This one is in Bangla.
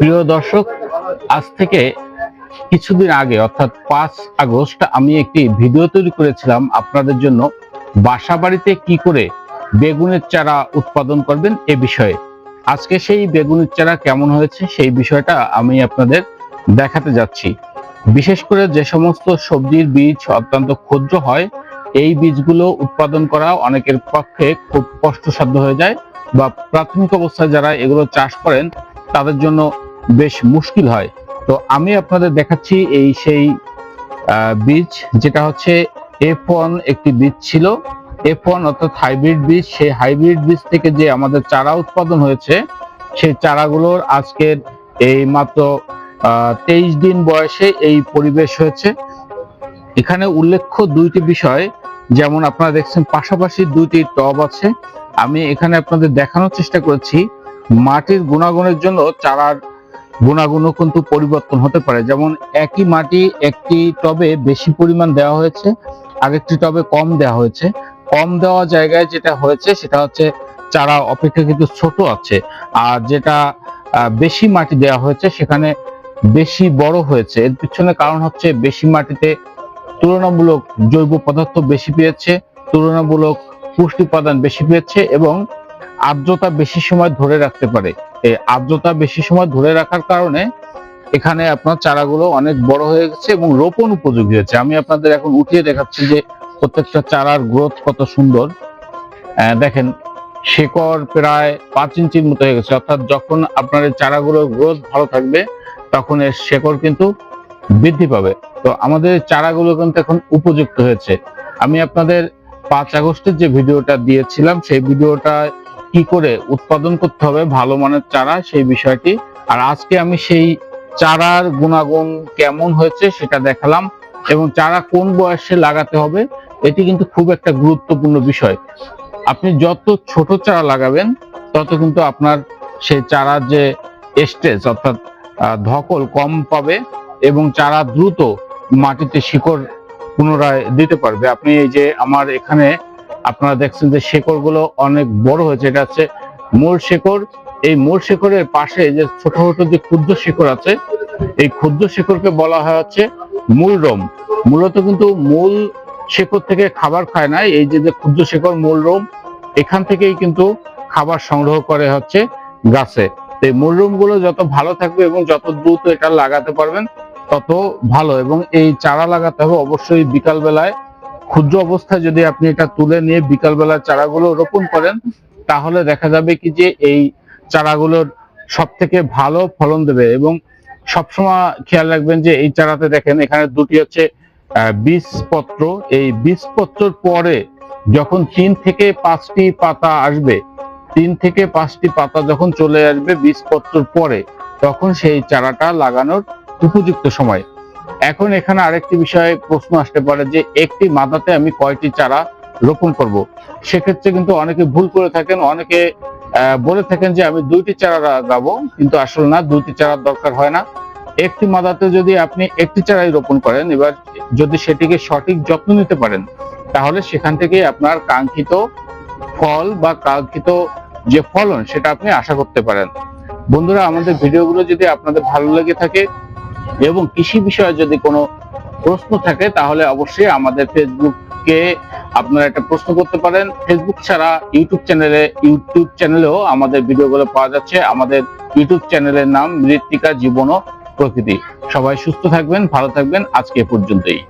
প্রিয় দর্শক, আজ থেকে কিছুদিন আগে অর্থাৎ 5 আগস্ট আমি একটি ভিডিও তৈরি করেছিলাম আপনাদের জন্য বাসাবাড়িতে কি করে বেগুনের চারা উৎপাদন করবেন এ বিষয়ে। আজকে সেই বেগুনের চারা কেমন হয়েছে সেই বিষয়টা আমি আপনাদের দেখাতে যাচ্ছি। বিশেষ করে যে সমস্ত সবজির বীজ অত্যন্ত ক্ষুদ্র হয়, এই বীজগুলো উৎপাদন করা অনেকের পক্ষে খুব কষ্টসাধ্য হয়ে যায়, বা প্রাথমিক অবস্থায় যারা এগুলো চাষ করেন তাদের জন্য বেশ মুশকিল হয়। তো আমি আপনাদের দেখাচ্ছি সেই বীজ, যেটা হচ্ছে F1 একটি বীজ ছিল। F1 অর্থাৎ হাইব্রিড বীজ। সেই হাইব্রিড বীজ থেকে যে আমাদের চারা উৎপাদন হয়েছে, সেই চারাগুলোর আজকের এই মাত্র 23 দিন বয়সে এই পরিবেশ হয়েছে। এখানে উল্লেখ্য দুইটি বিষয়, যেমন আপনারা দেখছেন পাশাপাশি দুইটি টব আছে। আমি এখানে আপনাদের দেখানোর চেষ্টা করেছি মাটির গুণাগুণের জন্য চারার গুণাগুণও কিন্তু পরিবর্তন হতে পারে। যেমন একই মাটি একটি টবে বেশি পরিমাণ দেওয়া হয়েছে, আরেকটি টবে কম দেওয়া হয়েছে। কম দেওয়া জায়গায় যেটা হয়েছে সেটা হচ্ছে চারা অপেক্ষাকৃত ছোট আছে, আর যেটা বেশি মাটি দেওয়া হয়েছে সেখানে বেশি বড় হয়েছে। এর পিছনে কারণ হচ্ছে বেশি মাটিতে তুলনামূলক জৈব পদার্থ বেশি পেয়েছে, তুলনামূলক পুষ্টি উপাদান বেশি পেয়েছে, এবং আর্দ্রতা বেশি সময় ধরে রাখতে পারে। এই আর্দ্রতা বেশি সময় ধরে রাখার কারণে এখানে আপনার চারাগুলো অনেক বড় হয়ে গেছে এবং রোপণ উপযোগী হয়েছে। আমি আপনাদের এখন উঠিয়ে দেখাচ্ছি যে প্রত্যেকটা চারার গ্রোথ কত সুন্দর। দেখেন, শেকড় প্রায় 5 ইঞ্চির মতো হয়ে গেছে। অর্থাৎ যখন আপনার এই চারাগুলোর গ্রোথ ভালো থাকবে তখন এর শেকড় কিন্তু বৃদ্ধি পাবে। তো আমাদের চারাগুলো কিন্তু এখন উপযুক্ত হয়েছে। আমি আপনাদের 5 আগস্টের যে ভিডিওটা দিয়েছিলাম, সেই ভিডিওটা কি করে উৎপাদন করতে হবে ভালো মানের চারা সেই বিষয়টি, আর আজকে আমি সেই চারার গুণাগুণ কেমন হয়েছে সেটা দেখালাম, এবং চারা কোন বয়সে লাগাতে হবে এটি কিন্তু খুব একটা গুরুত্বপূর্ণ বিষয়। আপনি যত ছোট চারা লাগাবেন তত কিন্তু আপনার সেই চারার যে স্টেজ অর্থাৎ ধকল কম পাবে, এবং চারা দ্রুত মাটিতে শিকড় পুনরায় দিতে পারবে। আপনি এই যে আমার এখানে আপনারা দেখছেন যে শেকড়গুলো অনেক বড় হয়েছে, এটা হচ্ছে মূল শেকড়। এই মূল শেকড়ের পাশে যে ছোট ছোট যে ক্ষুদ্র শিকড় আছে, এই ক্ষুদ্র শিকড়কে বলা হয় হচ্ছে মূলরোম। মূলত কিন্তু মূল শিকড় থেকে খাবার খায় না, এই যে ক্ষুদ্র শিকড় মূলরোম, এখান থেকেই কিন্তু খাবার সংগ্রহ করে হচ্ছে গাছে। এই মূলরোম গুলো যত ভালো থাকবে এবং যত দ্রুত এটা লাগাতে পারবেন তত ভালো। এবং এই চারা লাগাতে হবে অবশ্যই বিকাল বেলায়। ক্ষুদ্র অবস্থায় যদি আপনি এটা তুলে নিয়ে বিকাল বেলায় চারাগুলো রোপণ করেন, তাহলে দেখা যাবে কি যে এই চারাগুলোর সব থেকে ভালো ফলন দেবে। এবং সবসময় খেয়াল রাখবেন যে এই চারাতে দেখেন এখানে দুটি হচ্ছে বীজপত্র। এই বীজপত্রের পরে যখন 3 থেকে 5টি পাতা আসবে, 3 থেকে 5টি পাতা যখন চলে আসবে বীজপত্রের পরে, তখন সেই চারাটা লাগানোর উপযুক্ত সময়। এখন এখানে আরেকটি বিষয়ে প্রশ্ন আসতে পারে যে একটি মাদাতে আমি কয়টি চারা রোপণ করব। সেক্ষেত্রে কিন্তু অনেকে ভুল করে থাকেন, অনেকে বলে থাকেন যে আমি 2টি চারা লাগাবো, কিন্তু আসলে না, 2টি চারার দরকার হয় না। একটি মাদাতে যদি আপনি একটি চারাই রোপণ করেন, এবার যদি সেটিকে সঠিক যত্ন নিতে পারেন, তাহলে সেখান থেকে আপনার কাঙ্ক্ষিত ফল বা কাঙ্ক্ষিত যে ফলন সেটা আপনি আশা করতে পারেন। বন্ধুরা, আমাদের ভিডিওগুলো যদি আপনাদের ভালো লেগে থাকে এবং কৃষি বিষয়ে যদি কোনো প্রশ্ন থাকে, তাহলে অবশ্যই আমাদের ফেসবুককে আপনারা একটা প্রশ্ন করতে পারেন। ফেসবুক ছাড়া ইউটিউব চ্যানেলেও আমাদের ভিডিওগুলো পাওয়া যাচ্ছে। আমাদের ইউটিউব চ্যানেলের নাম মৃত্তিকা জীবন ও প্রকৃতি। সবাই সুস্থ থাকবেন, ভালো থাকবেন। আজকে এ পর্যন্তই।